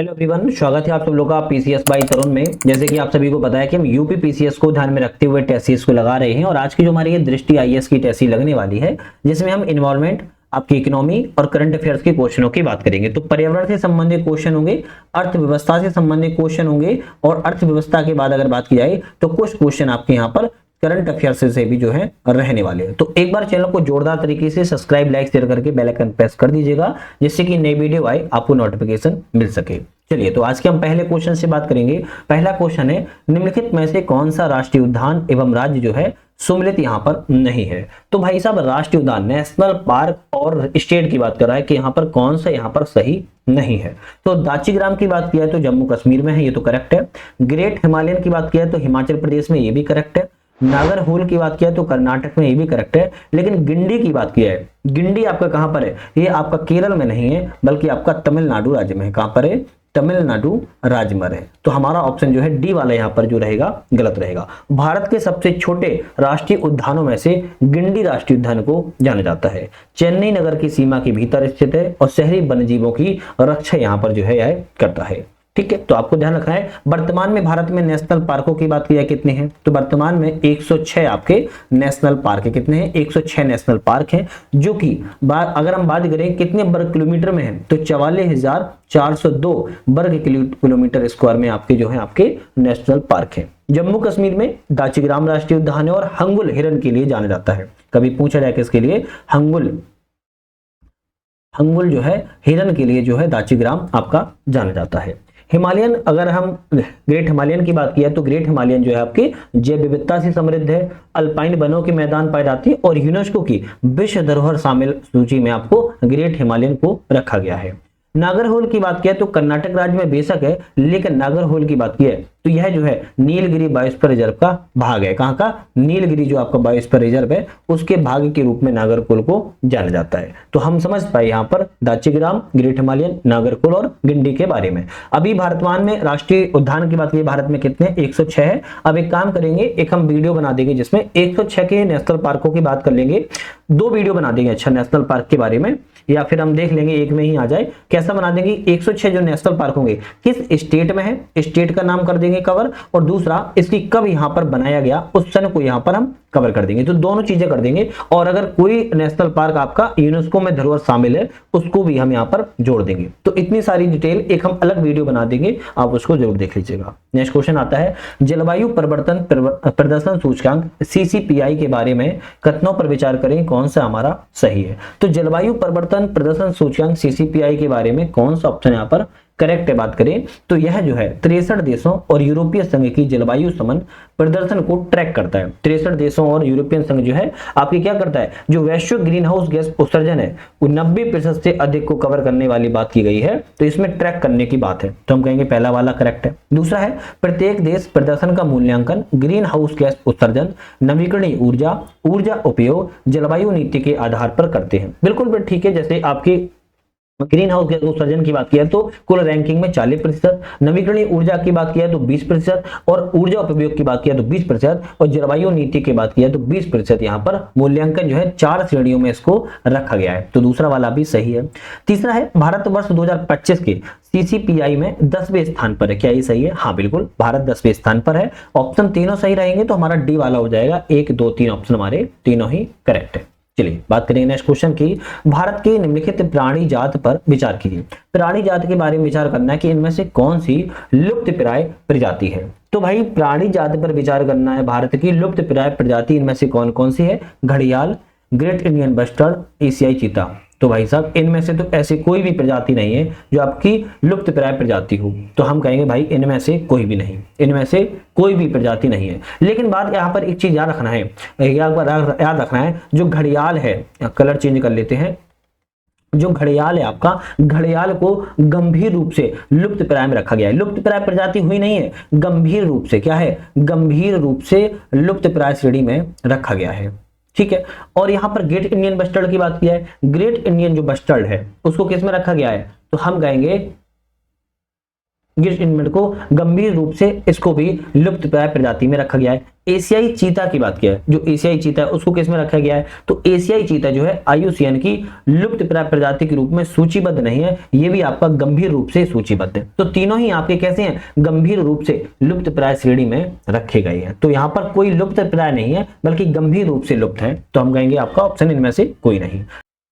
Hello everyone, स्वागत है आप सब लोग का पीसीएस बाय तरुण में। जैसे कि आप सभी को पता है कि हम यूपी पीसीएस को ध्यान में रखते हुए टेस्ट सीरीज को लगा रहे हैं और आज की जो हमारी ये दृष्टि आईएएस की टेस्ट सीरीज लगने वाली है जिसमें हम इन्वायरमेंट, आपकी इकोनॉमी और करंट अफेयर्स के क्वेश्चनों की बात करेंगे। तो पर्यावरण से संबंधित क्वेश्चन होंगे, अर्थव्यवस्था से संबंधित क्वेश्चन होंगे और अर्थव्यवस्था के बाद अगर बात की जाए तो कुछ क्वेश्चन आपके यहाँ पर करंट अफेयर्स से भी जो है रहने वाले हैं। तो एक बार चैनल को जोरदार तरीके से सब्सक्राइब, लाइक, शेयर करके बेल आइकन प्रेस कर दीजिएगा जिससे कि नई वीडियो आए आपको नोटिफिकेशन मिल सके। चलिए, तो आज के हम पहले क्वेश्चन से बात करेंगे। पहला क्वेश्चन है, निम्नलिखित में से कौन सा राष्ट्रीय उद्यान एवं राज्य जो है सम्मिलित यहाँ पर नहीं है। तो भाई साहब, राष्ट्रीय उद्यान, नेशनल पार्क और स्टेट की बात कर रहा है कि यहाँ पर कौन सा यहाँ पर सही नहीं है। तो दाचीग्राम की बात किया तो जम्मू कश्मीर में है, ये तो करेक्ट है। ग्रेट हिमालयन की बात किया तो हिमाचल प्रदेश में, ये भी करेक्ट है। नागरहोल की बात किया तो कर्नाटक में, ये भी करेक्ट है। लेकिन गिंडी की बात किया है, गिंडी आपका कहां पर है? ये आपका केरल में नहीं है बल्कि आपका तमिलनाडु राज्य में है। कहां पर है? तमिलनाडु राज्य में है। तो हमारा ऑप्शन जो है डी वाला यहाँ पर जो रहेगा गलत रहेगा। भारत के सबसे छोटे राष्ट्रीय उद्यानों में से गिंडी राष्ट्रीय उद्यान को जाना जाता है। चेन्नई नगर की सीमा के भीतर स्थित है और शहरी वन्यजीवों की रक्षा यहाँ पर जो है यह करता है। ठीक है, तो आपको ध्यान रखना है। वर्तमान में भारत में नेशनल पार्कों की बात किया कितने हैं? तो वर्तमान में 106 आपके नेशनल पार्क है। कितने हैं? 106 नेशनल पार्क हैं, जो कि अगर हम बात करें कितने वर्ग किलोमीटर में है तो 44,402 वर्ग किलोमीटर स्क्वायर में आपके जो है आपके नेशनल पार्क है। जम्मू कश्मीर में दाचीग्राम राष्ट्रीय उद्यान है और हंगुल हिरन के लिए जाना जाता है। कभी पूछा जाए किसके लिए? हंगुल जो है हिरन के लिए जो है दाचीग्राम आपका जाना जाता है। हिमालयन, अगर हम ग्रेट हिमालयन की बात किया तो ग्रेट हिमालयन जो है आपकी जैव विविधता से समृद्ध है, अल्पाइन वनों के मैदान पाए जाते हैं और यूनेस्को की विश्व धरोहर शामिल सूची में आपको ग्रेट हिमालयन को रखा गया है। नागरहोल की बात किया तो कर्नाटक राज्य में बेशक है, लेकिन नागरहोल की बात की है तो यह जो है नीलगिरी बायोस्फीयर रिजर्व का भाग है। कहां का? नीलगिरी जो आपका बायोस्फीयर रिजर्व है उसके भाग के रूप में नागरहोल को जाना जाता है। तो हम समझ पाए यहाँ पर दाचीग्राम, ग्रेट हिमालयन, नागरहोल और गिंडी के बारे में। अभी वर्तमान में राष्ट्रीय उद्यान की बात की भारत में कितने? 106 है। अब एक काम करेंगे, एक हम वीडियो बना देंगे जिसमें 106 के नेशनल पार्कों की बात कर लेंगे। 2 वीडियो बना देंगे अच्छा नेशनल पार्क के बारे में, या फिर हम देख लेंगे एक में ही आ जाए। कैसा बना देंगे? 106 जो नेशनल पार्क होंगे किस स्टेट में है, स्टेट का नाम कर देंगे कवर, और दूसरा इसकी कब यहां पर बनाया गया उस सन को यहां पर हम कवर कर देंगे। तो दोनों चीजें कर देंगे। और अगर कोई नेशनल पार्क आपका यूनेस्को में धरोहर शामिल है उसको भी हम यहां पर जोड़ देंगे। तो इतनी सारी डिटेल एक हम अलग वीडियो बना देंगे, आप उसको जरूर देख लीजिएगा। नेक्स्ट क्वेश्चन आता है, जलवायु परिवर्तन प्रदर्शन सूचकांक CCPI के बारे में कथनों पर विचार करें, कौन सा हमारा सही है। तो जलवायु परिवर्तन प्रदर्शन सूचकांक CCPI के बारे में कौन सा ऑप्शन यहाँ पर करेक्ट है बात करें तो यह जो है 63 देशों और यूरोपीय संघ की जलवायु समन प्रदर्शन को ट्रैक करता है। 63 देशों और यूरोपियन संघ जो है आपकी क्या करता है, जो वैश्विक ग्रीन हाउस गैस उत्सर्जन है वो 90% से अधिक को कवर करने वाली बात की गई है। तो इसमें ट्रैक करने की बात है, तो हम कहेंगे पहला वाला करेक्ट है। दूसरा है, प्रत्येक देश प्रदर्शन का मूल्यांकन ग्रीन हाउस गैस उत्सर्जन, नवीकरणीय ऊर्जा, ऊर्जा उपयोग, जलवायु नीति के आधार पर करते हैं। बिल्कुल ठीक है। जैसे आपकी ग्रीन हाउस गैस उत्सर्जन की बात किया तो कुल रैंकिंग में 40%, नवीकरणीय ऊर्जा की बात किया तो 20% और ऊर्जा उपयोग की बात किया तो 20% और जलवायु नीति की बात किया तो 20%। यहाँ पर मूल्यांकन जो है 4 श्रेणियों में इसको रखा गया है। तो दूसरा वाला भी सही है। तीसरा है, भारत वर्ष 2025 के CCPI में 10वें स्थान पर है। क्या ये सही है? हाँ बिल्कुल, भारत 10वें स्थान पर है। ऑप्शन तीनों सही रहेंगे तो हमारा डी वाला हो जाएगा। 1, 2, 3 ऑप्शन हमारे तीनों ही करेक्ट है। चलिए बात करेंगे नेक्स्ट क्वेश्चन की, भारत के निम्नलिखित प्राणी जात पर विचार कीजिए। प्राणी जात के बारे में विचार करना है कि इनमें से कौन सी लुप्तप्राय प्रजाति है। तो भाई प्राणी जात पर विचार करना है, भारत की लुप्तप्राय प्रजाति इनमें से कौन कौन सी है? घड़ियाल, ग्रेट इंडियन बस्टर्ड, एशियाई चीता। तो भाई साहब इनमें से तो ऐसी कोई भी प्रजाति नहीं है जो आपकी लुप्तप्राय प्रजाति हो। तो हम कहेंगे भाई इनमें से कोई भी नहीं, इनमें से कोई भी प्रजाति नहीं है। लेकिन बात यहाँ पर एक चीज याद रखना है, याद रखना है, जो घड़ियाल है, कलर चेंज कर लेते हैं, जो घड़ियाल है आपका, घड़ियाल को गंभीर रूप से लुप्तप्राय में रखा गया है। लुप्तप्राय प्रजाति हुई नहीं है, गंभीर रूप से क्या है, गंभीर रूप से लुप्तप्राय श्रेणी में रखा गया है। ठीक है। और यहां पर ग्रेट इंडियन बस्टर्ड की बात किया है, ग्रेट इंडियन जो बस्टर्ड है उसको किस में रखा गया है? तो हम कहेंगे गिर इनमें को गंभीर रूप से इसको भी लुप्त प्राय प्रजाति में रखा गया है। एशियाई चीता की बात किया है, जो एशियाई चीता है उसको किस में रखा गया है, तो एशियाई चीता जो है IUCN की लुप्त प्राय प्रजाति के रूप में सूचीबद्ध नहीं है, ये भी आपका गंभीर रूप से सूचीबद्ध है। तो तीनों ही आपके कैसे हैं, गंभीर रूप से लुप्त प्राय श्रेणी में रखे गए हैं। तो यहाँ पर कोई लुप्त प्राय नहीं है बल्कि गंभीर रूप से लुप्त है, तो हम कहेंगे आपका ऑप्शन इनमें से कोई नहीं।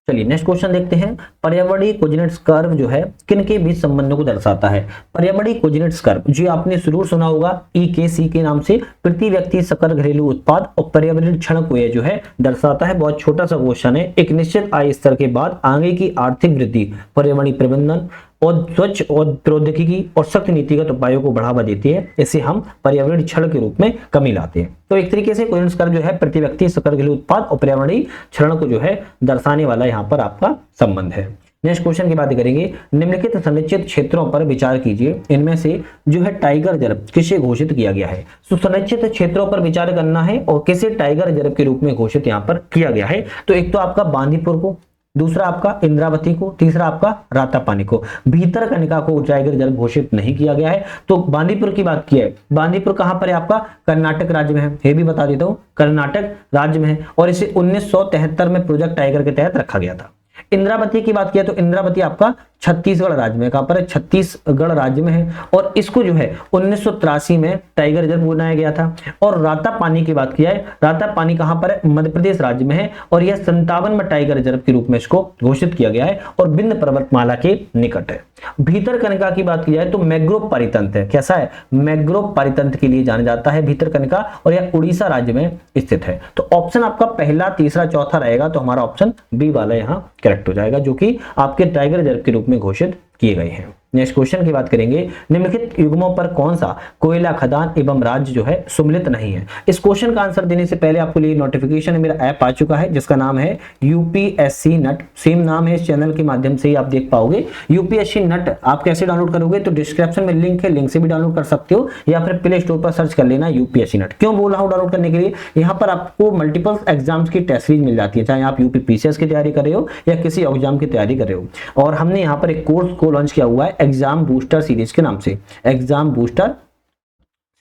चलिए नेक्स्ट क्वेश्चन देखते हैं। पर्यावरणीय कोऑर्डिनेट्स कर्व जो है किनके बीच संबंधों को दर्शाता है। पर्यावरणीय कोऑर्डिनेट्स कर्व जो आपने जरूर सुना होगा EKC के नाम से, प्रति व्यक्ति सकल घरेलू उत्पाद और पर्यावरण क्षण को ये जो है दर्शाता है। बहुत छोटा सा क्वेश्चन है। एक निश्चित आय स्तर के बाद आगे की आर्थिक वृद्धि पर्यावरणीय प्रबंधन और स्वच्छ और प्रौद्योगिकी और सख्त नीतिगत उपायों को बढ़ावा देती है। इसे हम पर्यावरणीय क्षण के रूप में कमी लाते हैं। तो एक तरीके से कोऑर्डिनेट्स कर्व जो है प्रति व्यक्ति सकल घरेलू उत्पाद और पर्यावरणीय क्षण को जो है दर्शाने वाला यहाँ पर आपका संबंध है। नेक्स्ट क्वेश्चन की बात करेंगे। निम्नलिखित संरक्षित क्षेत्रों पर विचार कीजिए, इनमें से जो है टाइगर रिजर्व किसे घोषित किया गया है। तो संरक्षित क्षेत्रों पर विचार करना है और किसे टाइगर रिजर्व के रूप में घोषित यहाँ पर किया गया है। तो एक तो आपका बांदीपुर को, दूसरा आपका इंद्रावती को, तीसरा आपका रातापानी को। भीतरकनिका को टाइगर रिजर्व घोषित नहीं किया गया है। तो बांदीपुर की बात की है, बांदीपुर कहां पर है आपका, कर्नाटक राज्य में है, ये भी बता देता हूं कर्नाटक राज्य में है, और इसे 1973 में प्रोजेक्ट टाइगर के तहत रखा गया था। इंद्रावती की बात किया तो इंद्रावती आपका छत्तीसगढ़ राज्य में, कहां पर है, छत्तीसगढ़ राज्य में है, और इसको जो है 1983 में टाइगर रिजर्व बनाया गया था। और रातापानी की बात किया है, रातापानी कहां पर है, मध्य प्रदेश राज्य में है, और यह 57 में टाइगर रिजर्व के रूप में इसको घोषित किया गया है और विंध्य पर्वतमाला के निकट है। भीतरकनिका की बात की जाए तो मैंग्रोव परितंत्र है, कैसा है, मैंग्रोव परितंत्र के लिए जाना जाता है भीतरकनिका, और यह उड़ीसा राज्य में स्थित है। तो ऑप्शन आपका पहला, तीसरा, चौथा रहेगा, तो हमारा ऑप्शन बी वाला यहाँ करेक्ट हो जाएगा, जो कि आपके टाइगर रिजर्व के रूप में घोषित किए गए हैं। नेक्स्ट क्वेश्चन की बात करेंगे। निम्नलिखित युग्मों पर कौन सा कोयला खदान एवं राज्य जो है सुमिलित नहीं है। इस क्वेश्चन का आंसर देने से पहले आपको लिए नोटिफिकेशन मेरा ऐप आ चुका है जिसका नाम है UPSC नट, सेम नाम है, इस चैनल के माध्यम से ही आप देख पाओगे। UPSC नट आप कैसे डाउनलोड करोगे, तो डिस्क्रिप्शन में लिंक है, लिंक से भी डाउनलोड कर सकते हो, या फिर प्ले स्टोर पर सर्च कर लेना UPSC नट। क्यों बोल रहा हूँ डाउनलोड करने के लिए, यहाँ पर आपको मल्टीपल एग्जाम्स की टेस्ट सीरीज मिल जाती है, चाहे आप UPPCS की तैयारी कर रहे हो या किसी एग्जाम की तैयारी कर रहे हो। और हमने यहाँ पर एक कोर्स को लॉन्च किया हुआ है एग्जाम बूस्टर सीरीज के नाम से, एग्जाम बूस्टर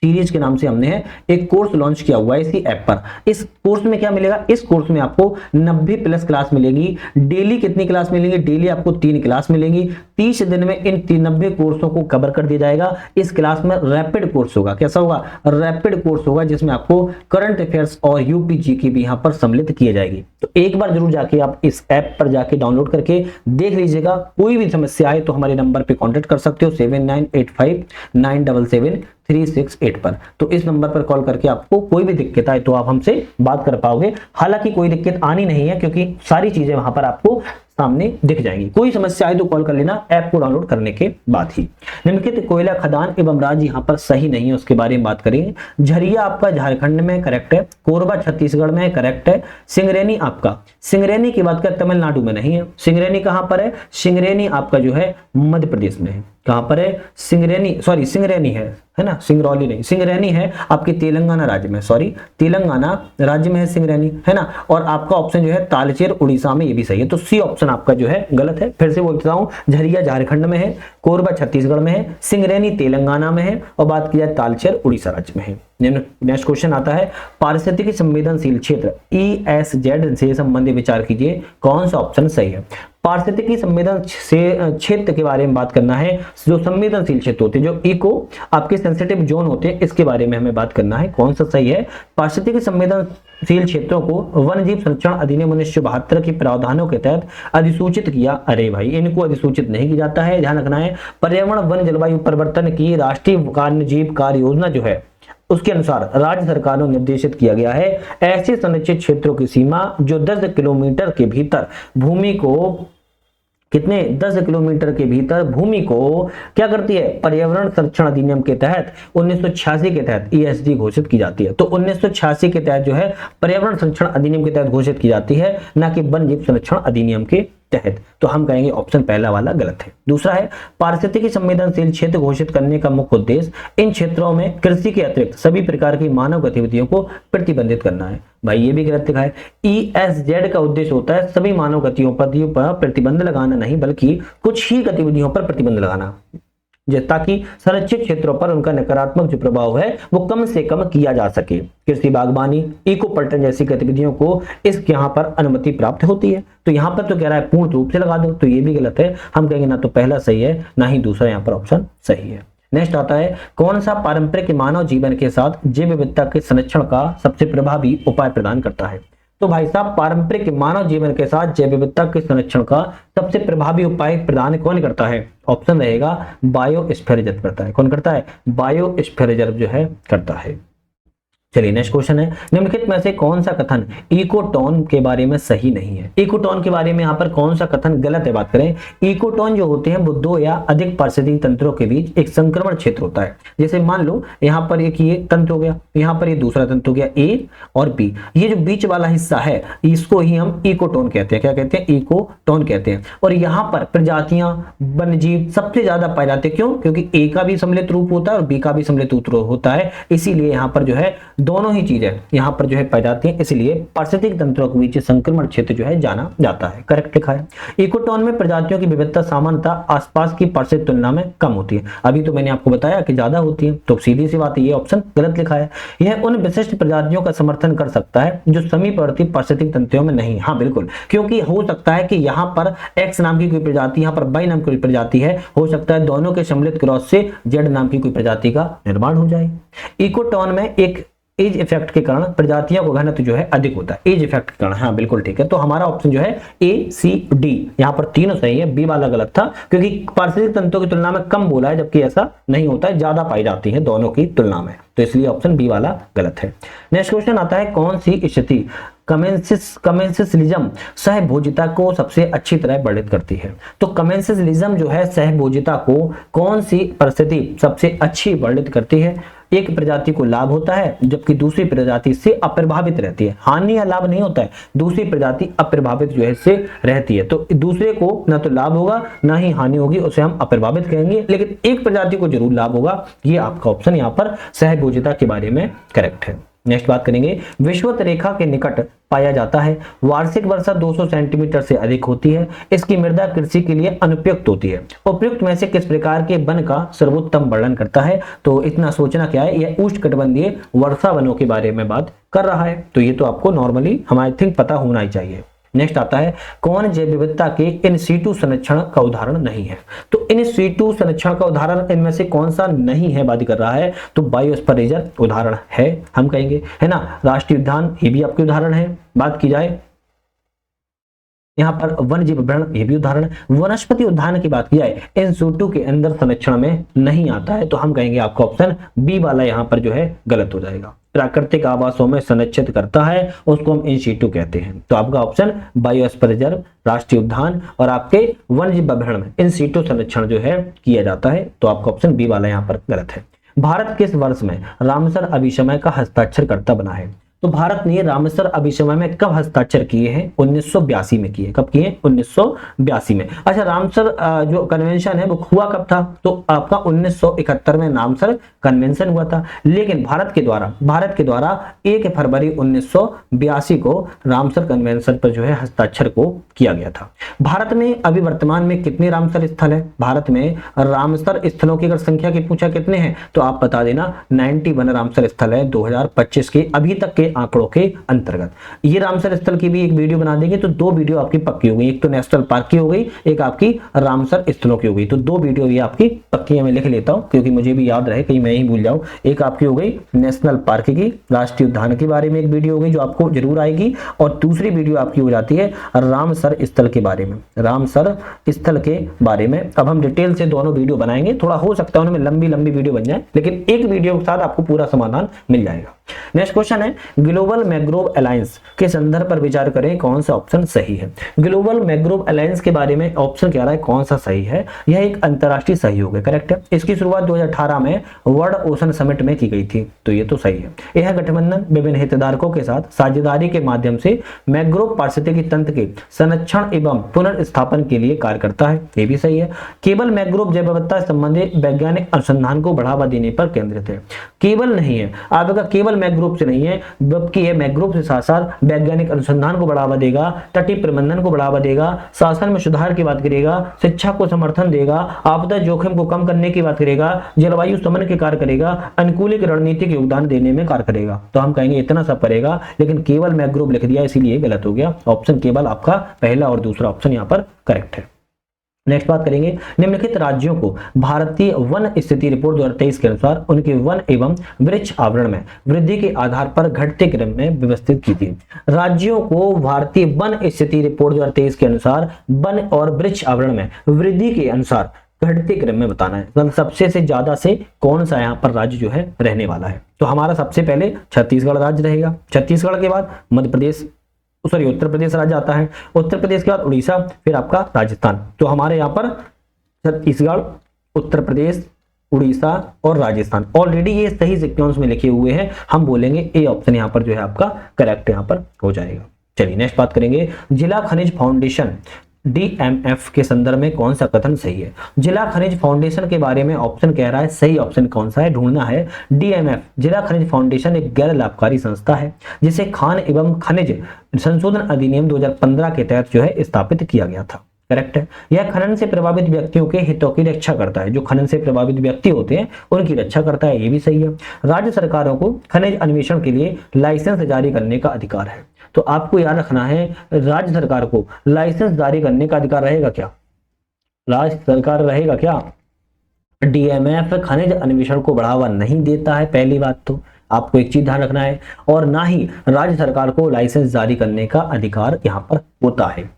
सीरीज के नाम से हमने एक कोर्स लॉन्च किया हुआ है इसी ऐप पर। इस कोर्स में क्या मिलेगा, इस कोर्स में आपको 90+ क्लास मिलेगी। डेली कितनी क्लास मिलेंगी, डेली आपको 3 क्लास मिलेंगी। 30 दिन में इन 90 कोर्सों को कवर कर दिया जाएगा। इस क्लास में रैपिड कोर्स होगा, कैसा होगा, रैपिड कोर्स होगा, जिसमें आपको करंट अफेयर्स और UPG की भी यहाँ पर सम्मिलित की जाएगी। तो एक बार जरूर जाके आप इस ऐप पर जाके डाउनलोड करके देख लीजिएगा। कोई भी समस्या आए तो हमारे नंबर पे कांटेक्ट कर सकते हो 7985977368 पर। तो इस नंबर पर कॉल करके आपको कोई भी दिक्कत आए तो आप हमसे बात कर पाओगे। हालांकि कोई दिक्कत आनी नहीं है क्योंकि सारी चीजें वहां पर आपको सामने दिख जाएंगी। कोई समस्या आए तो कॉल कर लेना ऐप को डाउनलोड करने के बाद ही। निम्नलिखित कोयला खदान एवं राज्य यहाँ पर सही नहीं है, उसके बारे में बात करेंगे। झरिया आपका झारखंड में करेक्ट है, कोरबा छत्तीसगढ़ में करेक्ट है, सिंगरेनी आपका, सिंगरेनी की बात कर तमिलनाडु में नहीं है। सिंगरेनी कहां पर है, सिंगरेनी आपका जो है मध्य प्रदेश में है। कहां पर है, सिंगरेनी, सॉरी सिंगरेनी है ना, सिंगरौली नहीं, सिंगरेनी है आपके तेलंगाना राज्य में, सॉरी तेलंगाना राज्य में है सिंगरेनी, है ना। और आपका ऑप्शन जो है तालचेर उड़ीसा में, ये भी सही है। तो सी ऑप्शन आपका जो है गलत है। फिर से बोलता हूं, झरिया झारखंड में है, कोरबा छत्तीसगढ़ में है, सिंगरेनी तेलंगाना में है, और बात की जाए तालचेर उड़ीसा राज्य में है। नेक्स्ट क्वेश्चन आता है, पारिस्थितिकी संवेदनशील क्षेत्र ESZ से संबंधित विचार कीजिए, कौन सा ऑप्शन सही है। पारिस्थितिकी संवेदन से क्षेत्र के बारे में बात करना है, जो संवेदनशील क्षेत्र होते हैं, जो इको आपके सेंसिटिव जोन होते हैं, इसके बारे में हमें बात करना है, कौन सा सही है। पारिस्थितिकी संवेदनशील क्षेत्रों को वन जीव संरक्षण अधिनियम 1972 के प्रावधानों के तहत अधिसूचित किया। अरे भाई, इनको अधिसूचित नहीं किया जाता है, ध्यान रखना है। पर्यावरण वन जलवायु परिवर्तन की राष्ट्रीय वन्यजीव कार्य योजना जो है उसके अनुसार राज्य सरकार को निर्देशित किया गया है, ऐसे संरक्षित क्षेत्रों की सीमा जो 10 किलोमीटर के भीतर भूमि को, कितने, 10 किलोमीटर के भीतर भूमि को क्या करती है, पर्यावरण संरक्षण अधिनियम के तहत 1986 के तहत ESG घोषित की जाती है। तो 1986 के तहत जो है पर्यावरण संरक्षण अधिनियम के तहत घोषित की जाती है, ना कि वन जीव संरक्षण अधिनियम के तहत। तो हम कहेंगे ऑप्शन पहला वाला गलत है। दूसरा है, पारिस्थितिकी संवेदनशील क्षेत्र घोषित करने का मुख्य उद्देश्य इन क्षेत्रों में कृषि के अतिरिक्त सभी प्रकार की मानव गतिविधियों को प्रतिबंधित करना है। भाई ये भी गलत लिखा है। ESZ का उद्देश्य होता है सभी मानव गतिविधियों पर प्रतिबंध लगाना नहीं, बल्कि कुछ ही गतिविधियों पर प्रतिबंध लगाना। ताकि संरक्षित क्षेत्रों पर उनका नकारात्मक जो प्रभाव है वो कम से कम किया जा सके। कृषि, बागवानी, इको पर्यटन जैसी गतिविधियों को इस यहाँ पर अनुमति प्राप्त होती है। तो यहाँ पर तो कह रहा है पूर्ण रूप से लगा दो, तो ये भी गलत है। हम कहेंगे ना तो पहला सही है ना ही दूसरा यहाँ पर ऑप्शन सही है। नेक्स्ट आता है, कौन सा पारंपरिक मानव जीवन के साथ जैव विविधता के संरक्षण का सबसे प्रभावी उपाय प्रदान करता है? तो भाई साहब, पारंपरिक मानव जीवन के साथ जैव विविधता के संरक्षण का सबसे प्रभावी उपाय प्रदान कौन करता है? ऑप्शन रहेगा बायोस्फीयर रिजर्व करता है। कौन करता है? बायोस्फीयर रिजर्व जो है करता है। चलिए नेक्स्ट क्वेश्चन है, निम्नलिखित में से कौन सा कथन इकोटोन के बारे में सही नहीं है? इकोटोन के बारे में यहाँ पर कौन सा कथन गलत है? बात करें, इकोटोन जो होते हैं वो दो या अधिक पारिस्थितिकी तंत्रों के बीच एक संक्रमण क्षेत्र होता है। जैसे मान लो यहाँ पर एक ये तंत्र हो गया, यहाँ पर ये दूसरा तंत्र हो गया ए और बी, ये जो बीच वाला हिस्सा है इसको ही हम इकोटोन कहते हैं। क्या कहते हैं? इकोटोन कहते हैं। और यहाँ पर प्रजातियां, वन्यजीव सबसे ज्यादा पाए जाते हैं। क्यों? क्योंकि ए का भी सम्मिलित रूप होता है और बी का भी सम्मिलित रूप होता है, इसीलिए यहाँ पर जो है दोनों ही चीजें यहाँ पर जो है पाई जाती हैं, इसलिए पारिस्थितिक तंत्रों के बीच संक्रमण क्षेत्र जो है जाना जाता है। करेक्ट लिखा है। इकोटोन में प्रजातियों की विविधता सामान्यतः आसपास की पारिस्थितिक तुलना में कम होती है। अभी तो मैंने आपको बताया कि ज्यादा होती है, तो सीधी सी बात है ये ऑप्शन गलत लिखा है। यह उन विशिष्ट प्रजातियों का समर्थन कर सकता है जो समीपवर्ती पारिस्थितिक तंत्रों में नहीं। हाँ बिल्कुल, क्योंकि हो सकता है कि यहाँ पर एक्स नाम की कोई प्रजाति, यहाँ पर वाई नाम की कोई प्रजाति है, हो सकता है दोनों के सम्मिलित क्रॉस से जेड नाम की कोई प्रजाति का निर्माण हो जाए। इकोटोन में एक एज इफेक्ट के कारण प्रजातियों का घनत्व जो है अधिक होता है। एज इफेक्ट के कारण, हाँ बिल्कुल ठीक है। तो हमारा ऑप्शन जो है ए सी डी, यहाँ पर तीनों सही है, बी वाला गलत था क्योंकि पारिस्थितिक तंत्रों की तुलना में कम बोला है, जबकि ऐसा नहीं होता है, ज्यादा पाई जाती है दोनों की तुलना में, तो इसलिए ऑप्शन बी वाला गलत है। नेक्स्ट क्वेश्चन आता है, कौन सी स्थिति कमेंसिसलिज्म सहभोजिता को सबसे अच्छी तरह वर्णित करती है? तो कमेंसिसलिज्म जो है सहभोजिता को कौन सी परिस्थिति सबसे अच्छी वर्णित करती है? एक प्रजाति को लाभ होता है जबकि दूसरी प्रजाति से अप्रभावित रहती है। हानि या लाभ नहीं होता है, दूसरी प्रजाति अप्रभावित जो है से रहती है। तो दूसरे को ना तो लाभ होगा ना ही हानि होगी, उसे हम अप्रभावित कहेंगे, लेकिन एक प्रजाति को जरूर लाभ होगा। ये आपका ऑप्शन यहाँ पर सहभोजिता के बारे में करेक्ट है। नेक्स्ट बात करेंगे, विषुवत रेखा के निकट पाया जाता है, वार्षिक वर्षा 200 सेंटीमीटर से अधिक होती है, इसकी मृदा कृषि के लिए अनुपयुक्त होती है, उपयुक्त में से किस प्रकार के वन का सर्वोत्तम वर्णन करता है? तो इतना सोचना क्या है, यह उष्णकटिबंधीय वर्षा वनों के बारे में बात कर रहा है, तो ये तो आपको नॉर्मली हमारे थिंक पता होना ही चाहिए। नेक्स्ट आता है, कौन जैव विविधता के इन सीटू संरक्षण का उदाहरण नहीं है? तो इन सीटू संरक्षण का उदाहरण इनमें से कौन सा नहीं है बात कर रहा है? तो बायोस्फीयर रिजर्व उदाहरण है, हम कहेंगे, है ना। राष्ट्रीय उद्यान ये भी आपके उदाहरण है। बात की जाए यहाँ पर वन्य जीव अभ्यारण्य, ये भी उदाहरण है। वनस्पति उद्यान की बात की जाए, इन सीटू के अंदर संरक्षण में नहीं आता है, तो हम कहेंगे आपका ऑप्शन बी वाला यहाँ पर जो है गलत हो जाएगा। प्राकृतिक आवासों में संरक्षित करता है उसको हम इन सीटू कहते हैं, तो आपका ऑप्शन बायोस्फीयर रिजर्व, राष्ट्रीय उद्यान और आपके वन्य जीव अभ्यारण्य में इन सीटू संरक्षण जो है किया जाता है, तो आपका ऑप्शन बी वाला यहाँ पर गलत है। भारत किस वर्ष में रामसर अभिसमय का हस्ताक्षरकर्ता बना है? तो भारत ने रामसर अभिसमय में कब हस्ताक्षर किए हैं? 1982 में किए। कब किए? 1982 में। अच्छा, रामसर जो कन्वेंशन है वो हुआ कब था? तो आपका 1971 में रामसर कन्वेंशन हुआ था, लेकिन भारत के द्वारा 1 फरवरी 1982 को रामसर कन्वेंशन पर जो है हस्ताक्षर को किया गया था। भारत में अभी वर्तमान में कितने रामसर स्थल है? भारत में रामसर स्थलों की अगर संख्या की पूछा कितने हैं तो आप बता देना 91 रामसर स्थल है 2025 के अभी तक के आंकड़ों के अंतर्गत। ये रामसर स्थल की भी एक वीडियो बना देंगे, तो 2 वीडियो आपकी पक्की हो गई, एक तो नेशनल पार्क की हो गई, एक आपकी रामसर स्थलों की हो गई, तो 2 वीडियो ये आपकी पक्की है। मैं लिख लेता हूं क्योंकि मुझे भी याद रहे, कहीं मैं ही भूल जाऊं। एक आपकी हो गई नेशनल पार्क की, राष्ट्रीय उद्यान के बारे में एक वीडियो हो गई जो आपको जरूर आएगी, और दूसरी वीडियो आपकी हो जाती है रामसर स्थल के बारे में, रामसर स्थल के बारे में। अब हम डिटेल से दोनों वीडियो बनाएंगे, थोड़ा हो सकता है उनमें लंबी वीडियो बन जाए, लेकिन एक वीडियो के साथ आपको पूरा समाधान मिल जाएगा। नेक्स्ट क्वेश्चन है, ग्लोबल मैंग्रोव अलायंस के संदर्भ पर विचार करें, कौन सा ऑप्शन सही है? ग्लोबल मैंग्रोव अलायंस के बारे में ऑप्शन कह रहा है कौन सा सही है? यह एक अंतरराष्ट्रीय सहयोग है, करेक्ट है। इसकी शुरुआत 2018 में वर्ल्ड ओशन समिट में की गई थी, तो ये तो सही है। यह गठबंधन विभिन्न हितधारकों के साथ साझेदारी के माध्यम से मैंग्रोव पारिस्थितिकी तंत्र के संरक्षण एवं पुनर्स्थापन के लिए कार्य करता है, ये भी सही है। केवल मैंग्रोव जैव विविधता संबंधी वैज्ञानिक अनुसंधान को बढ़ावा देने पर केंद्रित है। केवल नहीं है आपका, केवल मैंग्रोव से नहीं है, जबकि ये मैंग्रोव के साथ साथ वैज्ञानिक अनुसंधान को बढ़ावा देगा, तटीय प्रबंधन को बढ़ावा देगा, शासन में सुधार की बात करेगा, शिक्षा को समर्थन देगा, आपदा जोखिम को कम करने की बात करेगा, जलवायु शमन के कार्य करेगा, अनुकूलित रणनीतिक योगदान देने में कार्य करेगा। तो हम कहेंगे इतना सब करेगा, लेकिन केवल मैंग्रोव लिख दिया इसीलिए गलत हो गया। ऑप्शन केवल आपका पहला और दूसरा ऑप्शन यहाँ पर करेक्ट है। नेक्स्ट बात करेंगे, निम्नलिखित राज्यों को भारतीय वन स्थिति रिपोर्ट 2023 के अनुसार उनके वन एवं वृक्ष आवरण में वृद्धि के आधार पर घटते क्रम में व्यवस्थित कीजिए। राज्यों को भारतीय वन स्थिति रिपोर्ट 2023 के अनुसार वन और वृक्ष आवरण में वृद्धि के अनुसार घटते क्रम में बताना है, मतलब सबसे से ज्यादा से कौन सा यहाँ पर राज्य जो है रहने वाला है। तो हमारा सबसे पहले छत्तीसगढ़ राज्य रहेगा, छत्तीसगढ़ के बाद मध्य प्रदेश, सॉरी उत्तर प्रदेश राज्य आता है, उत्तर प्रदेश के बाद उड़ीसा, फिर आपका राजस्थान। तो हमारे यहाँ पर छत्तीसगढ़, उत्तर प्रदेश, उड़ीसा और राजस्थान ऑलरेडी ये सही सीक्वेंस में लिखे हुए हैं। हम बोलेंगे ए ऑप्शन यहाँ पर जो है आपका करेक्ट यहाँ पर हो जाएगा। चलिए नेक्स्ट बात करेंगे, जिला खनिज फाउंडेशन DMF के संदर्भ में कौन सा कथन सही है। जिला खनिज फाउंडेशन के बारे में ऑप्शन कह रहा है सही ऑप्शन कौन सा है, ढूंढना है। DMF जिला खनिज फाउंडेशन एक गैर लाभकारी संस्था है जिसे खान एवं खनिज संशोधन अधिनियम 2015 के तहत जो है स्थापित किया गया था। करेक्ट है। यह खनन से प्रभावित व्यक्तियों के हितों की रक्षा करता है, जो खनन से प्रभावित व्यक्ति होते हैं उनकी रक्षा करता है, ये भी सही है। राज्य सरकारों को खनिज अन्वेषण के लिए लाइसेंस जारी करने का अधिकार है। तो आपको याद रखना है, राज्य सरकार को लाइसेंस जारी करने का अधिकार रहेगा क्या, राज्य सरकार रहेगा क्या। DMF खनिज अन्वेषण को बढ़ावा नहीं देता है, पहली बात तो आपको एक चीज ध्यान रखना है, और ना ही राज्य सरकार को लाइसेंस जारी करने का अधिकार यहाँ पर होता है।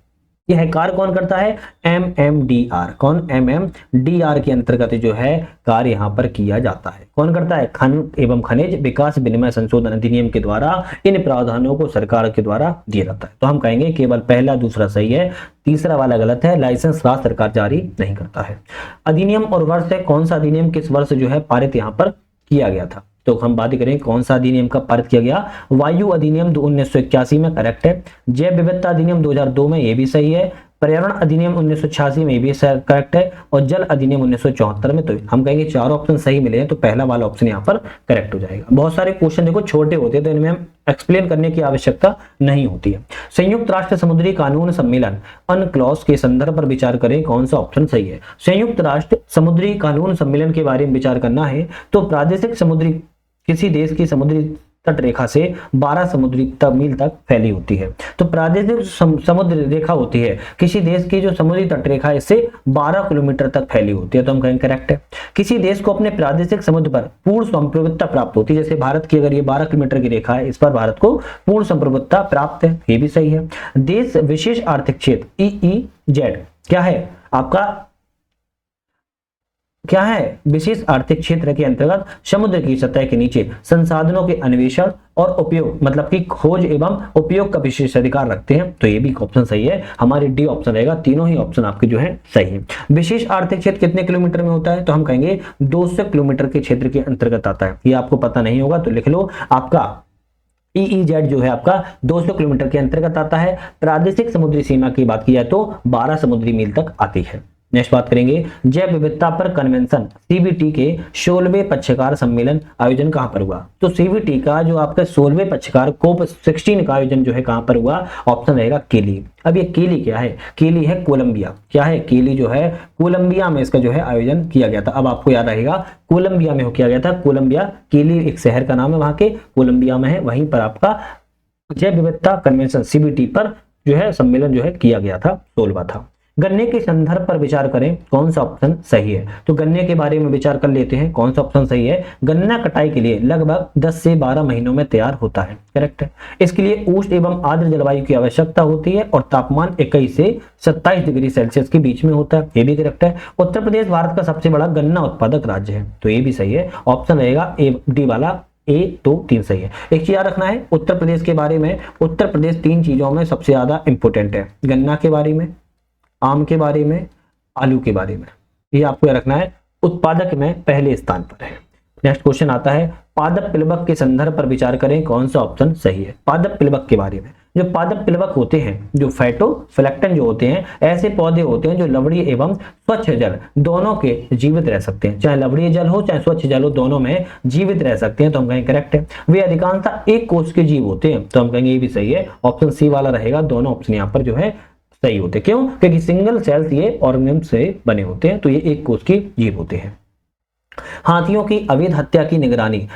यह कार्य कौन करता है, MMDR, कौन MMDR के अंतर्गत जो है कार्य यहाँ पर किया जाता है। कौन करता है, खनन एवं खनिज विकास विनिमय संशोधन अधिनियम के द्वारा इन प्रावधानों को सरकार के द्वारा दिया जाता है। तो हम कहेंगे केवल पहला दूसरा सही है, तीसरा वाला गलत है, लाइसेंस राज्य सरकार जारी नहीं करता है। अधिनियम और वर्ष है, कौन सा अधिनियम किस वर्ष जो है पारित यहाँ पर किया गया था। तो हम बात करें कौन सा अधिनियम का पारित किया गया, वायु अधिनियम 1981 में करेक्ट है, जैव विविधता अधिनियम 2002 में ये भी सही है, पर्यावरण अधिनियम 1986 में ये भी करेक्ट है, और जल अधिनियम 1974 में। तो हम कहेंगे चार ऑप्शन सही मिले हैं, तो पहला वाला ऑप्शन यहाँ पर करेक्ट हो जाएगा। बहुत सारे क्वेश्चन देखो छोटे होते हैं तो इनमें हम एक्सप्लेन करने की आवश्यकता नहीं होती है। संयुक्त राष्ट्र समुद्री कानून सम्मेलन अनक्लॉज के संदर्भ पर विचार करें, कौन सा ऑप्शन सही है। संयुक्त राष्ट्र समुद्री कानून सम्मेलन के बारे में विचार करना है तो प्रादेशिक समुद्री किसी देश की समुद्री तट रेखा से 12 समुद्री मील तक फैली होती है। तो प्रादेशिक समुद्र रेखा होती है किसी देश की जो समुद्री तट रेखा है इससे 12 किलोमीटर तक फैली होती है, तो हम कहेंगे करेक्ट है। किसी देश को अपने प्रादेशिक समुद्र पर पूर्ण संप्रभुता प्राप्त होती है, जैसे भारत की अगर ये 12 किलोमीटर की रेखा है, इस पर भारत को पूर्ण संप्रभुता प्राप्त है, ये भी सही है। देश विशेष आर्थिक क्षेत्र EEZ क्या है आपका, क्या है, विशेष आर्थिक क्षेत्र के अंतर्गत समुद्र की सतह के नीचे संसाधनों के अन्वेषण और उपयोग, मतलब कि खोज एवं उपयोग का विशेष अधिकार रखते हैं, तो ये भी ऑप्शन सही है, हमारी डी ऑप्शन रहेगा। तीनों ही ऑप्शन आपके जो है सही है। विशेष आर्थिक क्षेत्र कितने किलोमीटर में होता है, तो हम कहेंगे 200 किलोमीटर के क्षेत्र के अंतर्गत आता है। ये आपको पता नहीं होगा तो लिख लो, आपका EEZ जो है आपका 200 किलोमीटर के अंतर्गत आता है। प्रादेशिक समुद्री सीमा की बात की जाए तो 12 समुद्री मील तक आती है। नेक्स्ट बात करेंगे, जैव विविधता पर कन्वेंशन CBT के 16वें पक्षकार सम्मेलन आयोजन कहां पर हुआ। तो CBT का जो आपका 16वें पक्षकार COP16 का आयोजन जो है कहां पर हुआ, ऑप्शन रहेगा केली। अब ये केली क्या है, केली है कोलंबिया, क्या है केली जो है कोलंबिया में इसका जो है आयोजन किया गया था। अब आपको याद रहेगा कोलंबिया में हो किया गया था, कोलंबिया केली एक शहर का नाम है, वहां के कोलंबिया में है, वहीं पर आपका जैव विविधता कन्वेंशन CBT पर जो है सम्मेलन जो है किया गया था, 16वां था। गन्ने के संदर्भ पर विचार करें, कौन सा ऑप्शन सही है। तो गन्ने के बारे में विचार कर लेते हैं, कौन सा ऑप्शन सही है। गन्ना कटाई के लिए लगभग 10 से 12 महीनों में तैयार होता है, करेक्ट है। इसके लिए उष्ण एवं आर्द्र जलवायु की आवश्यकता होती है और तापमान 21 से 27 डिग्री सेल्सियस के बीच में होता है, ये भी करेक्ट है। उत्तर प्रदेश भारत का सबसे बड़ा गन्ना उत्पादक राज्य है, तो ये भी सही है, ऑप्शन रहेगा डी वाला A, 2, 3 सही है। एक चीज याद रखना है उत्तर प्रदेश के बारे में, उत्तर प्रदेश 3 चीजों में सबसे ज्यादा इंपोर्टेंट है, गन्ना के बारे में, आम के बारे में, आलू के बारे में, ये आपको याद रखना है, उत्पादक में पहले स्थान पर है। नेक्स्ट क्वेश्चन आता है, पादप प्लवक के संदर्भ पर विचार करें, कौन सा ऑप्शन सही है। पादप प्लवक के बारे में जो पादप प्लवक होते हैं, जो फाइटोप्लैंक्टन जो होते हैं, ऐसे पौधे होते हैं जो लवणीय एवं स्वच्छ जल दोनों के जीवित रह सकते हैं, चाहे लवणीय जल हो चाहे स्वच्छ जल हो, दोनों में जीवित रह सकते हैं, तो हम कहेंगे करेक्ट है। वे अधिकांशतः एक कोष के जीव होते हैं, तो हम कहेंगे ये भी सही है, ऑप्शन सी वाला रहेगा। दोनों ऑप्शन यहाँ पर जो है सही होते हैं। क्यों? क्योंकि सिंगल सेल्स ये ऑर्गेनिज्म से बने होते हैं, तो ये एक कोष के जीव होते हैं। हाथियों की अवैध हत्या की निगरानी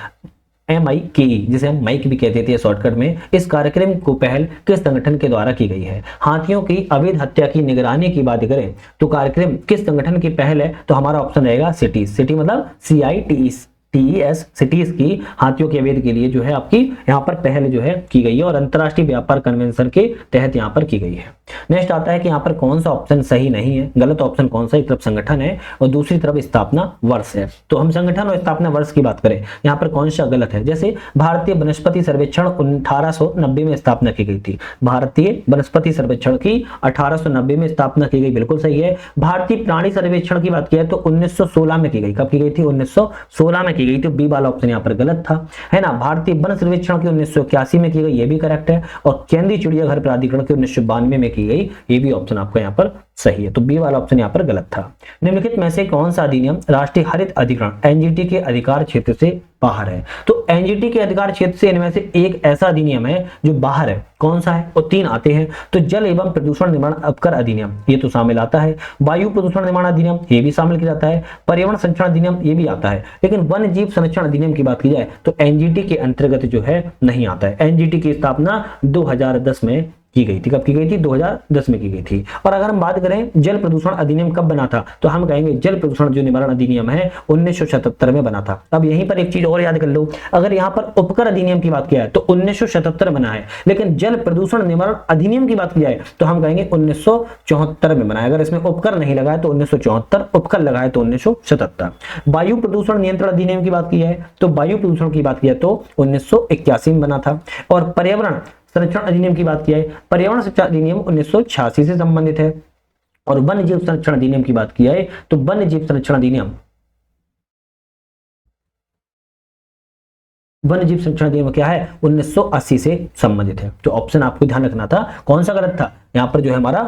MIKE, जिसे हम माइक भी कहते थे शॉर्टकट में, इस कार्यक्रम को पहल किस संगठन के द्वारा की गई है? हाथियों की अवैध हत्या की निगरानी की बात करें तो कार्यक्रम किस संगठन की पहल है? तो हमारा ऑप्शन रहेगा सिटीज। सिटी मतलब CITES, सिटीज की हाथियों के अवैध के लिए जो है आपकी यहाँ पर पहल जो है की गई है और अंतरराष्ट्रीय व्यापार कन्वेंशन के तहत यहाँ पर की गई है। नेक्स्ट आता है कि यहाँ पर कौन सा ऑप्शन सही नहीं है, गलत ऑप्शन कौन सा? एक तरफ संगठन है और दूसरी तरफ स्थापना वर्ष है। तो हम संगठन और स्थापना वर्ष की बात करें, यहाँ पर कौन सा गलत है? जैसे भारतीय वनस्पति सर्वेक्षण 1890 में स्थापना की गई थी, भारतीय वनस्पति सर्वेक्षण की 1890 में स्थापना की गई, बिल्कुल सही है। भारतीय प्राणी सर्वेक्षण की बात किया तो 1916 में की गई। कब की गई थी? 1916 में की गई, तो बी वाला ऑप्शन यहाँ पर गलत था, है ना। भारतीय वन सर्वेक्षण की 1981 में की गई, ये भी करेक्ट है। और केंद्रीय चिड़ियाघर प्राधिकरण की 1992 में की गई, ये भी ऑप्शन आपका यहाँ पर सही है, तो बी वाला ऑप्शन यहाँ पर गलत था। निम्नलिखित में से कौन सा अधिनियम राष्ट्रीय हरित अधिकरण NGT के अधिकार क्षेत्र से बाहर है? तो NGT के अधिकार क्षेत्र से इनमें से एक ऐसा अधिनियम है जो बाहर है, कौन सा है? और तीन आते हैं, तो जल एवं प्रदूषण निवारण उपकर अधिनियम, ये तो शामिल आता है। वायु प्रदूषण निवारण अधिनियम, ये भी शामिल किया जाता है। पर्यावरण संरक्षण अधिनियम, ये भी आता है। लेकिन वन जीव संरक्षण अधिनियम की बात की जाए तो NGT के अंतर्गत जो है नहीं आता है। NGT की स्थापना 2010 में की गई थी। कब की गई थी? 2010 में की गई थी। और अगर हम बात करें जल प्रदूषण अधिनियम कब बना था, तो हम कहेंगे जल प्रदूषण जो निवारण अधिनियम है 1977 में बना था। अब यहीं पर एक चीज और याद कर लो, अगर यहाँ पर उपकर अधिनियम की बात किया है तो 1977 बना है, लेकिन जल प्रदूषण निवारण अधिनियम की बात की जाए तो हम कहेंगे 1974 में बना है। अगर इसमें उपकर नहीं लगाए तो 1974, उपकर लगाए तो 1977। वायु प्रदूषण नियंत्रण अधिनियम की बात की है तो वायु प्रदूषण की बात की है तो 1981 में बना था। और पर्यावरण संरक्षण अधिनियम की बात किया है, पर्यावरण संरक्षण अधिनियम 1986 से संबंधित है। और वन्य जीव संरक्षण अधिनियम की बात किया है तो वन्य जीव संरक्षण अधिनियम क्या है? 1980 से संबंधित है। तो ऑप्शन आपको ध्यान रखना था, कौन सा गलत था? यहाँ पर जो है हमारा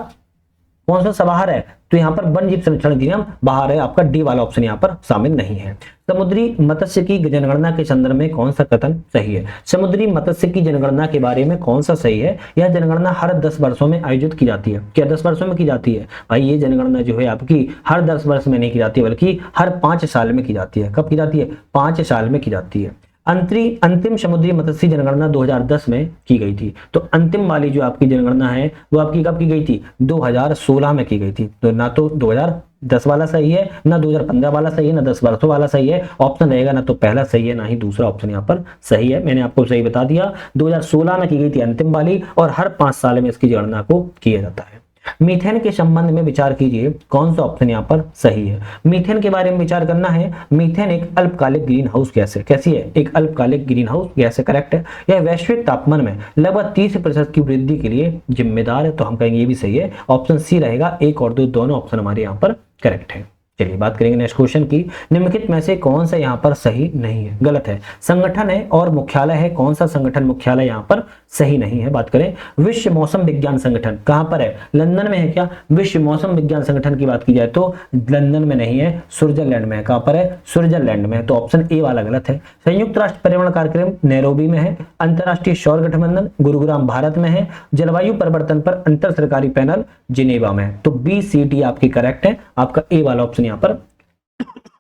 कौन सा बाहर है, तो यहाँ पर वन्य जीव संरक्षण अधिनियम बाहर है, आपका डी वाला ऑप्शन यहाँ पर शामिल नहीं है। समुद्री मत्स्य की जनगणना के संदर्भ में कौन सा कथन सही है? समुद्री मत्स्य की जनगणना के बारे में कौन सा सही है? यह जनगणना हर 10 वर्षों में आयोजित की जाती है। क्या 10 वर्षों में की जाती है? भाई ये जनगणना जो है आपकी हर 10 वर्ष में नहीं की जाती बल्कि हर 5 साल में की जाती है। कब की जाती है? 5 साल में की जाती है। अंतिम समुद्री मत्स्य जनगणना 2010 में की गई थी, तो अंतिम वाली जो आपकी जनगणना है वो आपकी कब की गई थी? 2016 में की गई थी। तो ना तो 2010 वाला सही है, ना 2015 वाला सही है, ना 10 वर्षों वाला सही है। ऑप्शन रहेगा ना तो पहला सही है ना ही दूसरा ऑप्शन यहाँ पर सही है। मैंने आपको सही बता दिया, 2016 में की गई थी अंतिम वाली और हर 5 साल में इसकी गणना को किया जाता है। मीथेन के संबंध में विचार कीजिए, कौन सा ऑप्शन यहाँ पर सही है? मीथेन के बारे में विचार करना है। मीथेन एक अल्पकालिक ग्रीन हाउस गैस है। कैसी है? एक अल्पकालिक ग्रीन हाउस गैस है, करेक्ट है। यह वैश्विक तापमान में लगभग 30% की वृद्धि के लिए जिम्मेदार है, तो हम कहेंगे ये भी सही है। ऑप्शन सी रहेगा, 1 और 2 दोनों ऑप्शन हमारे यहाँ पर करेक्ट है। चलिए बात करेंगे नेक्स्ट क्वेश्चन की। निम्नलिखित में से कौन सा यहाँ पर सही नहीं है? गलत है। संगठन है और मुख्यालय है, कौन सा संगठन मुख्यालय यहाँ पर सही नहीं है? बात करें विश्व मौसम विज्ञान संगठन कहां पर है? लंदन में है क्या? विश्व मौसम विज्ञान संगठन की बात की जाए तो लंदन में नहीं है, स्विट्जरलैंड में है। कहां पर है? स्विट्जरलैंड में, तो ऑप्शन ए वाला गलत है। संयुक्त राष्ट्र पर्यावरण कार्यक्रम नैरोबी में है। अंतरराष्ट्रीय सौर गठबंधन गुरुग्राम भारत में है। जलवायु परिवर्तन पर अंतर सरकारी पैनल जिनेवा में है। तो बी सी डी आपकी करेक्ट है, आपका ए वाला ऑप्शन यहाँ पर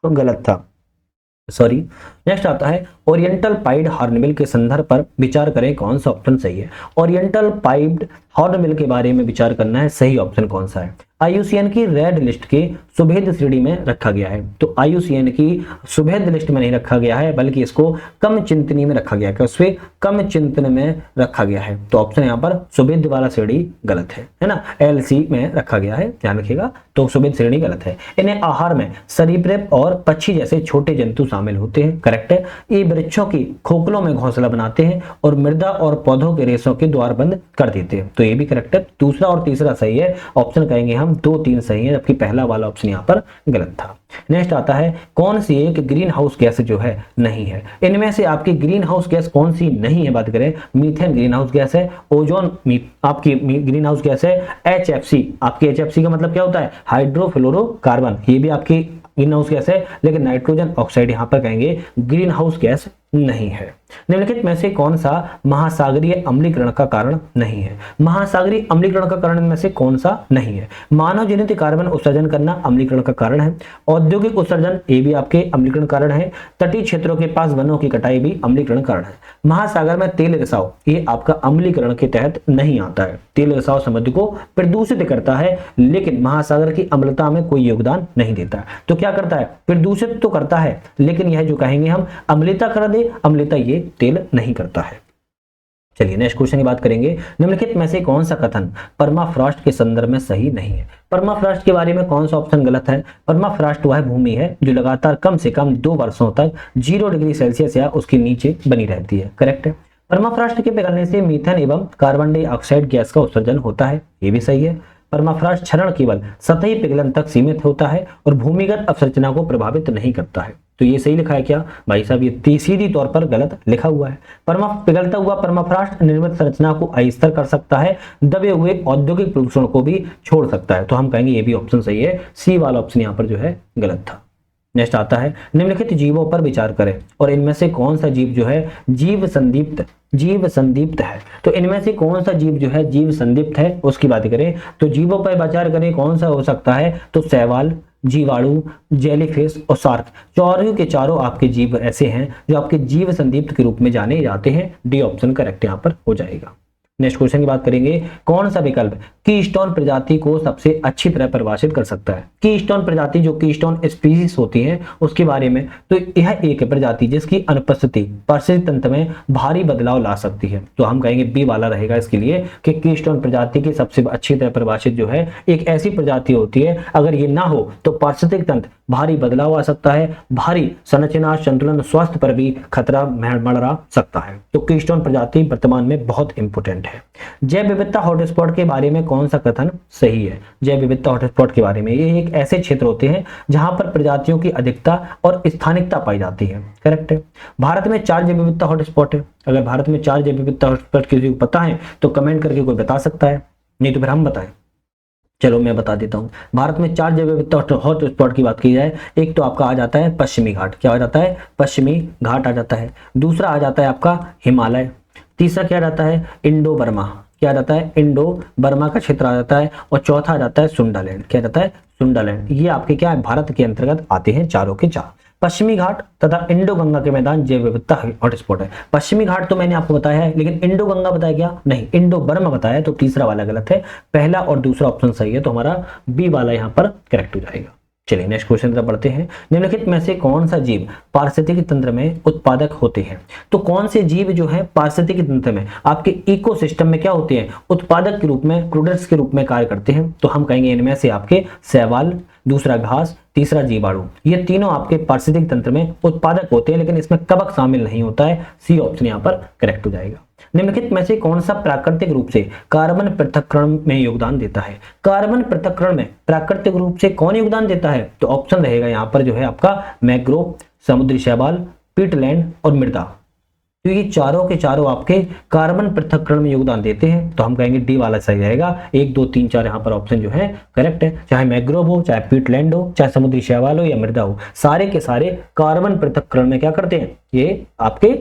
तो गलत था, सॉरी। नेक्स्ट आता है ओरिएंटल पाइड हॉर्नबिल के संदर्भ पर विचार करें, कौन सा ऑप्शन सही है? ओरिएंटल पाइड हॉर्नबिल के बारे में विचार करना है, सही ऑप्शन कौन सा है? IUCN की रेड लिस्ट के सुभेद श्रेणी में रखा गया है, तो IUCN की सुभेद लिस्ट में नहीं रखा गया है बल्कि इसको कम चिंतनी में रखा गया है। उससे कम चिंतन में रखा गया है, तो ऑप्शन यहाँ पर सुभेद वाला श्रेणी गलत है ना। LC में रखा गया है, ध्यान रखिएगा, तो सुभेद श्रेणी गलत है। इन्हें आहार में सरीसृप और पक्षी जैसे छोटे जंतु शामिल होते हैं, करेक्ट है। ये वृक्षों की खोखलों में घोंसला बनाते हैं और मृदा और पौधों के रेशों के द्वार बंद कर देते हैं, तो ये भी करेक्ट है। दूसरा और तीसरा सही है, ऑप्शन कहेंगे हम हम 2 3 सही है, जबकि पहला वाला ऑप्शन यहाँ पर गलत था। नेक्स्ट आता है कौन सी एक ग्रीन हाउस गैस जो है नहीं है। इनमें से आपकी ग्रीन हाउस गैस कौन सी नहीं है, बात करें मीथेन ग्रीन हाउस गैस है, ओजोन आपकी ग्रीन हाउस गैस है, HFC आपकी HFC का मतलब क्या होता है हाइड्रोफ्लोरोकार्बन, ये भी आपकी ग्रीन हाउस गैस है, लेकिन नाइट्रोजन ऑक्साइड यहां पर कहेंगे ग्रीन हाउस गैस नहीं है। निम्नलिखित में से कौन सा महासागरीय अम्लीकरण का कारण नहीं है। महासागरीय अम्लीकरण का कारण इनमें से कौन सा नहीं है। मानव जनित कार्बन उत्सर्जन करना अम्लीकरण का कारण है, औद्योगिक उत्सर्जन ये भी आपके अम्लीकरण कारण है, तटीय क्षेत्रों के पास वनों की कटाई भी अम्लीकरण कारण है। महासागर में तेल रिसाव ये आपका अम्लीकरण के तहत नहीं आता है। तेल रिसाव समुद्र को प्रदूषित करता है, लेकिन महासागर की अम्लता में कोई योगदान नहीं देता है। तो क्या करता है, प्रदूषित तो करता है, लेकिन यह जो कहेंगे हम अम्लता कर दे, अम्लता ये तेल नहीं करता है। चलिए नेक्स्ट क्वेश्चन की बात करेंगे। निम्नलिखित में से कौन सा कथन परमाफ्रॉस्ट के संदर्भ में सही नहीं है। परमाफ्रॉस्ट के बारे में कौन सा ऑप्शन गलत है। परमाफ्रॉस्ट वह भूमि है जो लगातार कम से कम 2 वर्षों तक 0 डिग्री सेल्सियस या उसके नीचे बनी रहती है। करेक्ट है। परमाफ्रॉस्ट के पिघलने से मीथेन एवं कार्बन डाइऑक्साइड गैस का उत्सर्जन होता है, ये भी सही है। परमाफ्रॉस्ट क्षरण केवल सतही पिघलन तक सीमित होता है और भूमिगत अवसंरचना को प्रभावित नहीं करता है। तो ये सही लिखा है क्या भाई साहब, ये सीधी तौर पर गलत लिखा हुआ है। पिघलता हुआ परमाफ्रॉस्ट निर्मित संरचना को अस्थिर कर सकता है, दबे हुए औद्योगिक प्रदूषण को भी छोड़ सकता है। तो हम कहेंगे ये भी ऑप्शन सही है, सी वाला ऑप्शन यहाँ पर जो है गलत था। नेक्स्ट आता है निम्नलिखित जीवों पर विचार करें और इनमें से कौन सा जीव जो है जीव संदीप्त है। तो इनमें से कौन सा जीव जो है जीव संदीप्त है उसकी बात करें तो जीवों पर विचार करें कौन सा हो सकता है, तो शैवाल, जीवाणु, जेलीफिश और शार्क, चारों के चारों आपके जीव ऐसे हैं जो आपके जीव संदीप्त के रूप में जाने जाते हैं। डी ऑप्शन करेक्ट यहाँ पर हो जाएगा। नेक्स्ट क्वेश्चन की बात करेंगे, कौन सा विकल्प कीस्टोन प्रजाति को सबसे अच्छी तरह परिभाषित कर सकता है। कीस्टोन प्रजाति जो कीस्टोन स्पीशीज होती है उसके बारे में, तो यह एक प्रजाति जिसकी अनुपस्थिति पारिस्थितिक तंत्र में भारी बदलाव ला सकती है। तो हम कहेंगे बी वाला रहेगा इसके लिए कि कीस्टोन प्रजाति की सबसे अच्छी तरह परिभाषित जो है एक ऐसी प्रजाति होती है अगर ये ना हो तो पारिस्थितिक तंत्र भारी बदलाव आ सकता है, भारी संरचना संतुलन स्वास्थ्य पर भी खतरा मंडरा सकता है। तो कीस्टोन प्रजाति वर्तमान में बहुत इंपोर्टेंट है। जैव विविधता हॉटस्पॉट के बारे में कौन सा कथन सही है। जैव विविधता हॉटस्पॉट के बारे में, ये एक ऐसे क्षेत्र होते हैं जहां पर प्रजातियों की अधिकता और स्थानिकता पाई जाती है। करेक्ट है। भारत में 4 जैव विविधता हॉटस्पॉट है। अगर भारत में 4 जैव विविधता हॉटस्पॉट किसी को पता है तो कमेंट करके कोई बता सकता है, नहीं तो फिर हम बताएं। चलो मैं बता देता हूं। भारत में 4 जैव विविधता हॉटस्पॉट की बात की जाए, एक तो आपका आ जाता है पश्चिमी घाट, क्या आ जाता है पश्चिमी घाट आ जाता है। दूसरा आ जाता है आपका हिमालय। तीसरा क्या जाता है इंडो बर्मा, क्या जाता है इंडो बर्मा का क्षेत्र आ जाता है। और चौथा आ जाता है सुंडालैंड, क्या जाता है सुंडालैंड। ये आपके क्या है भारत के अंतर्गत आते हैं चारों के चार। पश्चिमी घाट तथा इंडो गंगा के मैदान जैव विविधता हॉटस्पॉट है। पश्चिमी घाट तो मैंने आपको बताया है, लेकिन इंडो गंगा बताया क्या, नहीं इंडो बर्मा बताया, तो तीसरा वाला गलत है, पहला और दूसरा ऑप्शन सही है। तो हमारा बी वाला यहाँ पर करेक्ट हो जाएगा। चलिए नेक्स्ट क्वेश्चन तरफ बढ़ते हैं। निम्नलिखित में से कौन सा जीव पारिस्थितिकी तंत्र में उत्पादक होते हैं। तो कौन से जीव जो है पारिस्थितिकी तंत्र में आपके इकोसिस्टम में क्या होते हैं, उत्पादक के रूप में, प्रोडक्ट्स के रूप में कार्य करते हैं। तो हम कहेंगे इनमें से आपके शैवाल, दूसरा घास, तीसरा जीवाणु, ये तीनों आपके पारिस्थितिक तंत्र में उत्पादक होते हैं, लेकिन इसमें कवक शामिल नहीं होता है। सी ऑप्शन यहाँ पर करेक्ट हो जाएगा। निम्नलिखित में से कौन सा प्राकृतिक रूप से कार्बन पृथक्करण में योगदान देता है। कार्बन पृथक्करण में प्राकृतिक रूप से कौन योगदान देता है, तो ऑप्शन रहेगा यहाँ पर जो है आपका मैंग्रोव, समुद्री शैवाल, पीटलैंड और मृदा। तो ये चारों के चारों आपके कार्बन पृथक्करण में योगदान देते हैं। तो हम कहेंगे डी वाला सही रहेगा। 1 2 3 4 यहाँ पर ऑप्शन जो है करेक्ट है। चाहे मैंग्रोव हो, चाहे पीटलैंड हो, चाहे समुद्री शैवाल हो या मृदा हो, सारे के सारे कार्बन पृथक्करण में क्या करते हैं, ये आपके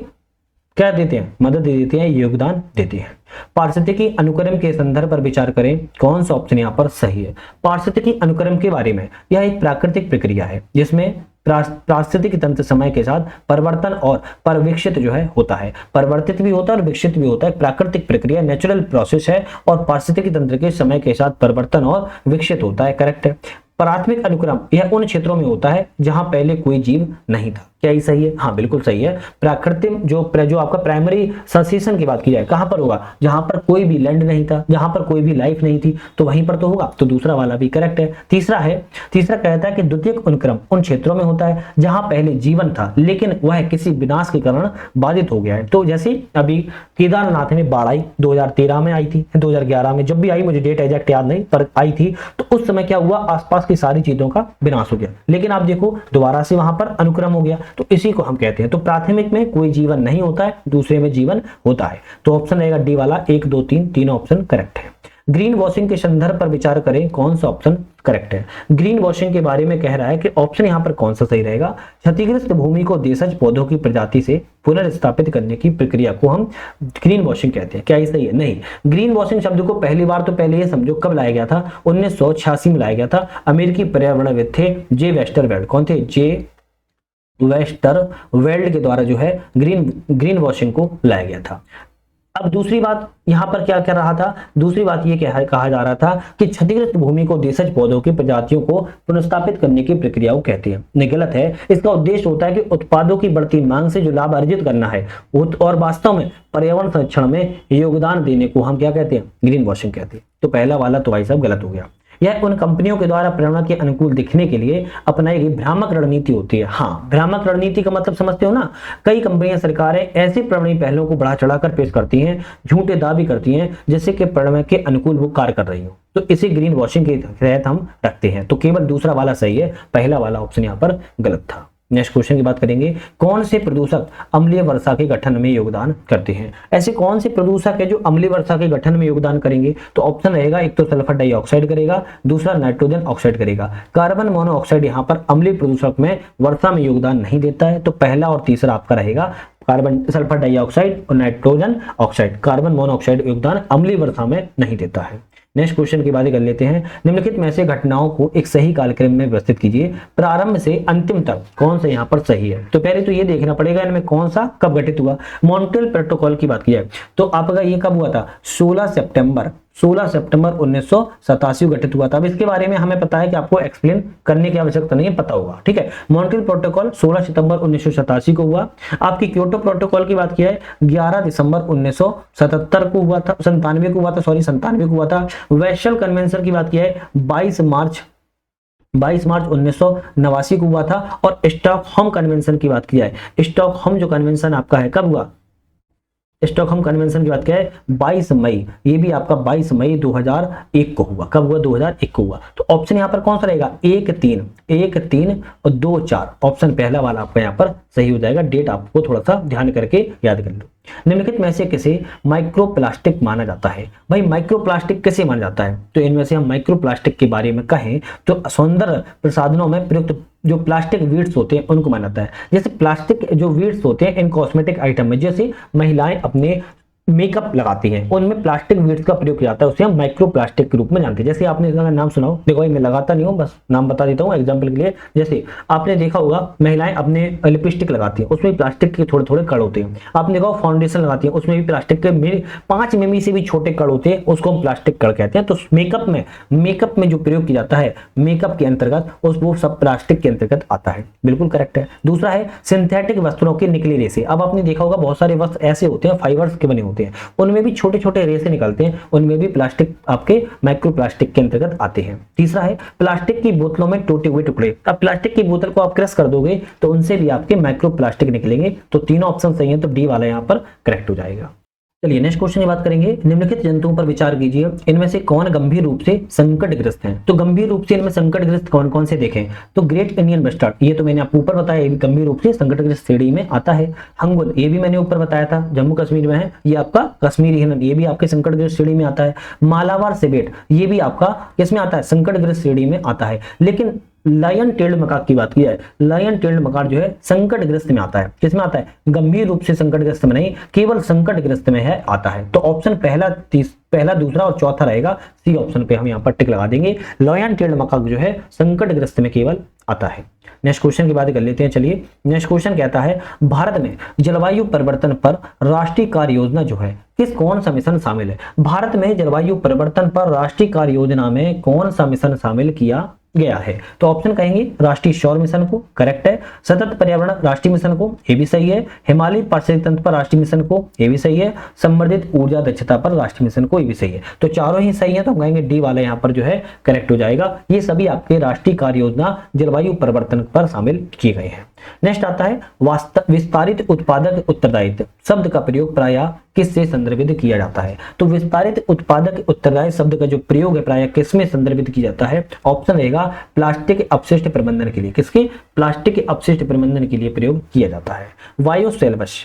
क्या देते हैं, मदद देते हैं, योगदान देते हैं। पारिस्थितिकी अनुक्रम के संदर्भ पर विचार करें, कौन सा ऑप्शन यहाँ पर सही है। पारिस्थितिकी अनुक्रम के बारे में, यह एक प्राकृतिक प्रक्रिया है जिसमें पारिस्थितिक तंत्र समय के साथ परिवर्तन और परिविकसित जो है होता है, परिवर्तित भी होता है और विकसित भी होता है। प्राकृतिक प्रक्रिया नेचुरल प्रोसेस है और पारिस्थितिक तंत्र के समय के साथ परिवर्तन और विकसित होता है। करेक्ट है। प्राथमिक अनुक्रम यह उन क्षेत्रों में होता है जहां पहले कोई जीव नहीं था। क्या ये सही है? हाँ बिल्कुल सही है। प्राकृतिक जो आपका प्राइमरी सक्सेशन की बात की जाए कहां पर होगा? जहां पर कोई भी लैंड नहीं था, जहां पर कोई भी लाइफ नहीं थी, तो वहीं पर तो होगा। तो दूसरा वाला भी करेक्ट है। तीसरा कहता है कि द्वितीयक अनुक्रम उन क्षेत्रों में होता है जहां पहले जीवन था लेकिन वह किसी विनाश के कारण बाधित हो गया है। तो जैसे अभी केदारनाथ में बाढ़ आई, 2013 में आई थी, 2011 में, जब भी आई मुझे डेट एग्जैक्ट याद नहीं पर आई थी, तो उस समय क्या हुआ? आसपास की सारी चीजों का विनाश हो गया, लेकिन आप देखो दोबारा से वहां पर अनुक्रम हो गया। तो इसी को हम कहते हैं। तो प्राथमिक में कोई जीवन नहीं होता है, दूसरे में जीवन होता है। तो ऑप्शन रहेगा डी वाला, 1 2 3 तीनों ऑप्शन करेक्ट है। ग्रीन वॉशिंग के संदर्भ पर विचार करें, कौन सा ऑप्शन करेक्ट है? ग्रीन वॉशिंग के बारे में कह रहा है कि ऑप्शन यहां पर कौन सा सही रहेगा? क्षतिग्रस्त भूमि को देशज पौधों की प्रजाति से पुनर्स्थापित करने की प्रक्रिया को हम ग्रीन वॉशिंग कहते हैं। क्या ये सही है? नहीं। ग्रीन वॉशिंग शब्द को पहली बार तो पहले ये समझो कब लाया गया था? 1986 में लाया गया था। अमेरिकी पर्यावरणविद थे जे वेस्टरवेल्ड। कौन थे? जे वेस्टरवेल्ड के द्वारा जो है ग्रीन वॉशिंग को लाया गया था। अब दूसरी बात यहां पर क्या कह रहा था? दूसरी बात ये कहा जा रहा था कि क्षतिग्रस्त भूमि को देशज पौधों की प्रजातियों को पुनर्स्थापित करने की प्रक्रिया को कहते हैं। नहीं, गलत है। इसका उद्देश्य होता है कि उत्पादों की बढ़ती मांग से जो लाभ अर्जित करना है और वास्तव में पर्यावरण संरक्षण में योगदान देने को हम क्या कहते हैं? ग्रीन वॉशिंग कहते हैं। तो पहला वाला तो भाई साहब गलत हो गया। यह उन कंपनियों के द्वारा पर्यावरण के अनुकूल दिखने के लिए अपनाई गई भ्रामक रणनीति होती है। हाँ, भ्रामक रणनीति का मतलब समझते हो ना? कई कंपनियां, सरकारें ऐसी पर्यावरणीय पहलों को बढ़ा चढ़ाकर पेश करती हैं, झूठे दावे करती हैं जैसे कि पर्यावरण के अनुकूल वो कार्य कर रही हो। तो इसी ग्रीन वॉशिंग के तहत हम रखते हैं। तो केवल दूसरा वाला सही है, पहला वाला ऑप्शन यहाँ पर गलत था। नेक्स्ट क्वेश्चन की बात करेंगे, कौन से प्रदूषक अम्लीय वर्षा के गठन में योगदान करते हैं? ऐसे कौन से प्रदूषक है जो अम्लीय वर्षा के गठन में योगदान करेंगे? तो ऑप्शन रहेगा, एक तो सल्फर डाइऑक्साइड करेगा, दूसरा नाइट्रोजन ऑक्साइड करेगा। कार्बन मोनोऑक्साइड यहाँ पर अम्लीय प्रदूषक में वर्षा में योगदान नहीं देता है। तो पहला और तीसरा आपका रहेगा कार्बन, सल्फर डाइऑक्साइड और नाइट्रोजन ऑक्साइड। कार्बन मोनोऑक्साइड योगदान अम्लीय वर्षा में नहीं देता है। नेक्स्ट क्वेश्चन की बात कर लेते हैं। निम्नलिखित में से घटनाओं को एक सही कालक्रम में व्यवस्थित कीजिए, प्रारंभ से अंतिम तक कौन सा यहाँ पर सही है? तो पहले तो ये देखना पड़ेगा इनमें कौन सा कब घटित हुआ। मॉन्ट्रियल प्रोटोकॉल की बात की जाए तो आपका ये कब हुआ था? 16 सितंबर 1987 घटित हुआ था। अब इसके बारे में हमें पता है कि आपको एक्सप्लेन करने की आवश्यकता नहीं है, पता होगा, ठीक है। मॉन्ट्रियल प्रोटोकॉल 16 सितंबर 1987 को हुआ। आपकी क्योटो प्रोटोकॉल की बात की है 11 दिसंबर 1977 को हुआ था, 97 को हुआ था। वेसल कन्वेंशन की बात की है 22 मार्च 1989 को हुआ था। और स्टॉकहोम कन्वेंशन की बात की जाए, स्टॉकहोम जो कन्वेंशन आपका है कब हुआ? स्टॉकहोम कन्वेंशन की बात क्या है? 22 मई, ये भी आपका 22 मई 2001 को हुआ। कब हुआ? 2001 को हुआ। तो ऑप्शन यहाँ पर कौन सा रहेगा? 1 3 और 2 4 ऑप्शन पहला वाला आपका यहाँ पर सही हो जाएगा। डेट आपको थोड़ा सा ध्यान करके याद कर लो। निम्नलिखित में से किसे माइक्रोप्लास्टिक माना जाता है? भाई माइक्रोप्लास्टिक किसे माना जाता है? तो इनमें से हम माइक्रोप्लास्टिक के बारे में कहें तो सौंदर्य प्रसाधनों में प्रयुक्त जो प्लास्टिक वीड्स होते हैं उनको माना जाता है। जैसे प्लास्टिक जो वीड्स होते हैं इन कॉस्मेटिक आइटम में, जैसे महिलाएं अपने मेकअप लगाती हैं उनमें प्लास्टिक वीड्स का प्रयोग किया जाता है, उसे हम माइक्रोप्लास्टिक के रूप में जानते हैं। जैसे आपने इसका नाम सुना हो, देखो मैं लगाता नहीं हूँ, बस नाम बता देता हूँ एग्जांपल के लिए। जैसे आपने देखा होगा महिलाएं अपने लिपस्टिक लगाती हैं, उसमें प्लास्टिक के थोड़े थोड़े कण होते हैं। आपने देखा फाउंडेशन लगाती है, उसमें भी प्लास्टिक के 5 मिमी से भी छोटे कण होते हैं, उसको हम प्लास्टिक कण कहते हैं। तो मेकअप में जो प्रयोग किया जाता है मेकअप के अंतर्गत वो सब प्लास्टिक के अंतर्गत आता है। बिल्कुल करेक्ट है। दूसरा है सिंथेटिक वस्त्रों के निकली रेसे। अब आपने देखा होगा बहुत सारे वस्त्र ऐसे होते हैं फाइबर्स के बने होते हैं, उनमें भी छोटे छोटे रेसे निकलते हैं, उनमें भी प्लास्टिक आपके माइक्रोप्लास्टिक के अंतर्गत आते हैं। तीसरा है प्लास्टिक की बोतलों में टूटे हुए टुकड़े। अब प्लास्टिक की बोतल को आप क्रश कर दोगे तो उनसे भी आपके माइक्रोप्लास्टिक निकलेंगे। तो तीनों ऑप्शन सही है, तो डी वाला यहाँ पर करेक्ट हो जाएगा। चलिए नेक्स्ट क्वेश्चन की बात करेंगे। निम्नलिखित जंतुओं पर विचार कीजिए, इनमें से कौन गंभीर रूप से संकटग्रस्त हैं? तो गंभीर रूप से इनमें संकटग्रस्त कौन कौन से देखें तो ग्रेट इंडियन बस्टर्ड, ये तो मैंने आपको ऊपर बताया, ये भी गंभीर रूप से संकटग्रस्त श्रेणी में आता है। हंगुल, ये भी मैंने ऊपर बताया था, जम्मू कश्मीर में है, ये आपका कश्मीरी हिरण, ये भी आपके संकटग्रस्त श्रेणी में आता है। मालाबार सिवेट, ये भी आपका किसमें आता है? संकटग्रस्त श्रेणी में आता है। लेकिन लायन टेल्ड मकाक की बात की जाए, लायन टेल्ड मकाक जो है संकटग्रस्त में आता है। किसमें आता है? गंभीर रूप से संकटग्रस्त में नहीं, केवल संकटग्रस्त में है आता है। तो ऑप्शन पहला दूसरा और चौथा रहेगा, सी ऑप्शन पे हम यहाँ पर टिक लगा देंगे। लायन टेल्ड मकाक जो है संकटग्रस्त में केवल आता है। नेक्स्ट क्वेश्चन की बात कर लेते हैं। चलिए नेक्स्ट क्वेश्चन कहता है भारत में जलवायु परिवर्तन पर राष्ट्रीय कार्य योजना जो है कौन सा मिशन शामिल है? भारत में जलवायु परिवर्तन पर राष्ट्रीय कार्य योजना में कौन सा मिशन शामिल किया गया है। तो ऑप्शन कहेंगे राष्ट्रीय सौर मिशन को, करेक्ट है। सतत पर्यावरण राष्ट्रीय मिशन को, ये भी सही है। हिमालय पारिस्थितिक तंत्र पर राष्ट्रीय मिशन को, ये भी सही है। संवर्धित ऊर्जा दक्षता पर राष्ट्रीय मिशन को, ये भी सही है। तो चारों ही सही है, तो हम कहेंगे डी वाला यहाँ पर जो है करेक्ट हो जाएगा। ये सभी आपके राष्ट्रीय कार्य योजना जलवायु परिवर्तन पर शामिल किए गए हैं। नेक्स्ट आता है विस्तारित उत्पादक उत्तरदायित्व शब्द का प्रयोग प्रायः किससे संदर्भित किया जाता है। तो विस्तारित उत्पादक उत्तरदायित्व शब्द का जो प्रयोग है प्रायः किसमें संदर्भित किया जाता है। ऑप्शन रहेगा प्लास्टिक अपशिष्ट प्रबंधन के लिए। किसके? प्लास्टिक अपशिष्ट प्रबंधन के लिए प्रयोग किया जाता है। वायोसेल्वस,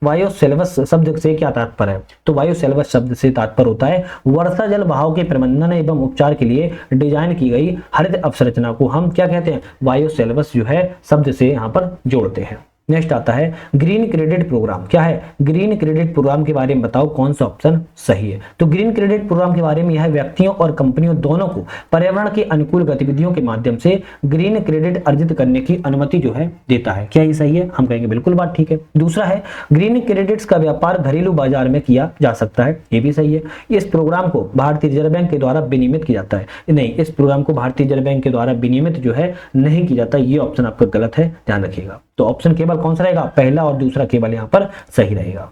वायोसेल्वस शब्द से क्या तात्पर्य है। तो वायोसेल्वस शब्द से तात्पर्य होता है वर्षा जल बहाव के प्रबंधन एवं उपचार के लिए डिजाइन की गई हरित अवसंरचना को हम क्या कहते हैं, वायोसेल्वस जो है शब्द से यहाँ पर जोड़ते हैं। नेक्स्ट आता है ग्रीन क्रेडिट प्रोग्राम। क्या है? ग्रीन क्रेडिट प्रोग्राम के बारे में बताओ कौन सा ऑप्शन सही है। तो ग्रीन क्रेडिट प्रोग्राम के बारे में यह व्यक्तियों और कंपनियों दोनों को पर्यावरण के अनुकूल गतिविधियों के माध्यम से ग्रीन क्रेडिट अर्जित करने की अनुमति जो है देता है। क्या ये सही है? हम कहेंगे बिल्कुल बात ठीक है। दूसरा है ग्रीन क्रेडिट्स का व्यापार घरेलू बाजार में किया जा सकता है। ये भी सही है। इस प्रोग्राम को भारतीय रिजर्व बैंक के द्वारा विनियमित किया जाता है। नहीं, इस प्रोग्राम को भारतीय रिजर्व बैंक के द्वारा विनियमित जो है नहीं किया जाता। ये ऑप्शन आपका गलत है, ध्यान रखिएगा। तो ऑप्शन केवल कौन सा रहेगा? पहला और दूसरा केवल यहां पर सही रहेगा।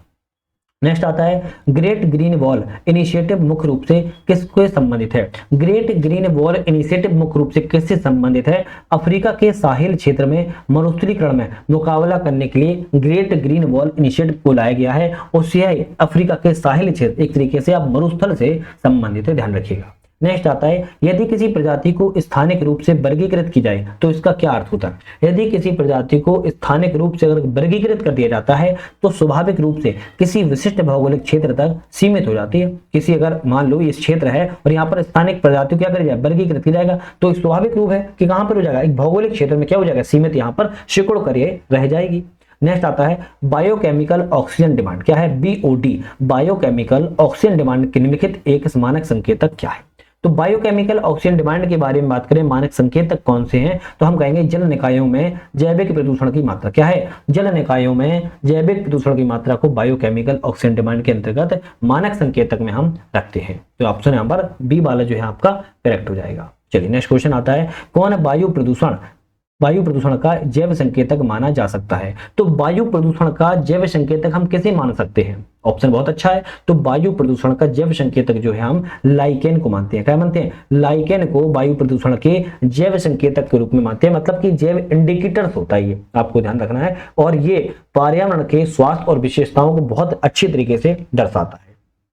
नेक्स्ट आता है ग्रेट ग्रीन वॉल इनिशिएटिव मुख्य रूप से किससे संबंधित है। ग्रेट ग्रीन वॉल इनिशिएटिव मुख्य रूप से किससे संबंधित है? अफ्रीका के साहिल क्षेत्र में मरुस्थलीकरण में मुकाबला करने के लिए ग्रेट ग्रीन वॉल इनिशिएटिव को लाया गया है। और यह अफ्रीका के साहिल क्षेत्र एक तरीके से आप मरुस्थल से संबंधित है, ध्यान रखिएगा। नेक्स्ट आता है यदि किसी प्रजाति को स्थानिक रूप से वर्गीकृत की जाए तो इसका क्या अर्थ होता है। यदि किसी प्रजाति को स्थानिक रूप से अगर वर्गीकृत कर दिया जाता है तो स्वाभाविक रूप से किसी विशिष्ट भौगोलिक क्षेत्र तक सीमित हो जाती है। किसी अगर मान लो इस क्षेत्र है और यहाँ पर स्थानिक प्रजातियों क्या कर जाए, वर्गीकृत किया जाएगा, तो स्वाभाविक रूप है कि कहां पर हो जाएगा, एक भौगोलिक क्षेत्र में क्या हो जाएगा, सीमित, यहाँ पर सिकुड़ कर रह जाएगी। नेक्स्ट आता है बायोकेमिकल ऑक्सीजन डिमांड। क्या है? BOD, बायोकेमिकल ऑक्सीजन डिमांड की निम्नलिखित एक मानक संकेतक क्या है। तो बायोकेमिकल ऑक्सीजन डिमांड के बारे में बात करें, मानक संकेतक कौन से हैं, तो हम कहेंगे जल निकायों में जैविक प्रदूषण की मात्रा। क्या है? जल निकायों में जैविक प्रदूषण की मात्रा को बायोकेमिकल ऑक्सीजन डिमांड के अंतर्गत मानक संकेतक में हम रखते हैं। तो ऑप्शन यहाँ पर बी वाला जो है आपका करेक्ट हो जाएगा। चलिए नेक्स्ट क्वेश्चन आता है कौन वायु प्रदूषण का जैव संकेतक माना जा सकता है। तो वायु प्रदूषण का जैव संकेतक हम किसे मान सकते हैं? ऑप्शन बहुत अच्छा है। तो वायु प्रदूषण का जैव संकेतक जो है हम लाइकेन को मानते हैं। क्या मानते हैं? लाइकेन को वायु प्रदूषण के जैव संकेतक के रूप में मानते हैं, मतलब कि जैव इंडिकेटर्स होता है, ये आपको ध्यान रखना है। और ये पर्यावरण के स्वास्थ्य और विशेषताओं को बहुत अच्छी तरीके से दर्शाता है।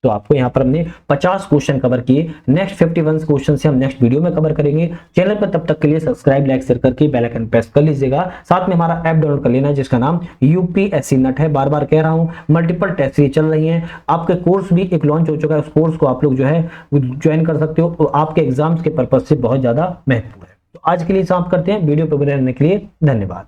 तो आपको यहाँ पर हमने 50 क्वेश्चन कवर किए। नेक्स्ट 51 क्वेश्चन से हम नेक्स्ट वीडियो में कवर करेंगे। चैनल पर तब तक के लिए सब्सक्राइब, लाइक, शेयर करके बेल आइकन प्रेस कर लीजिएगा। साथ में हमारा ऐप डाउनलोड कर लेना है जिसका नाम UPSC नट है। बार बार कह रहा हूँ, मल्टीपल टेस्ट सीरीज चल रही है। आपके कोर्स भी एक लॉन्च हो चुका है, उस कोर्स को आप लोग जो है ज्वाइन कर सकते हो। तो आपके एग्जाम्स के पर्पज से बहुत ज्यादा महत्वपूर्ण है। तो आज के लिए समाप्त करते हैं। वीडियो पर बने रहने के लिए धन्यवाद।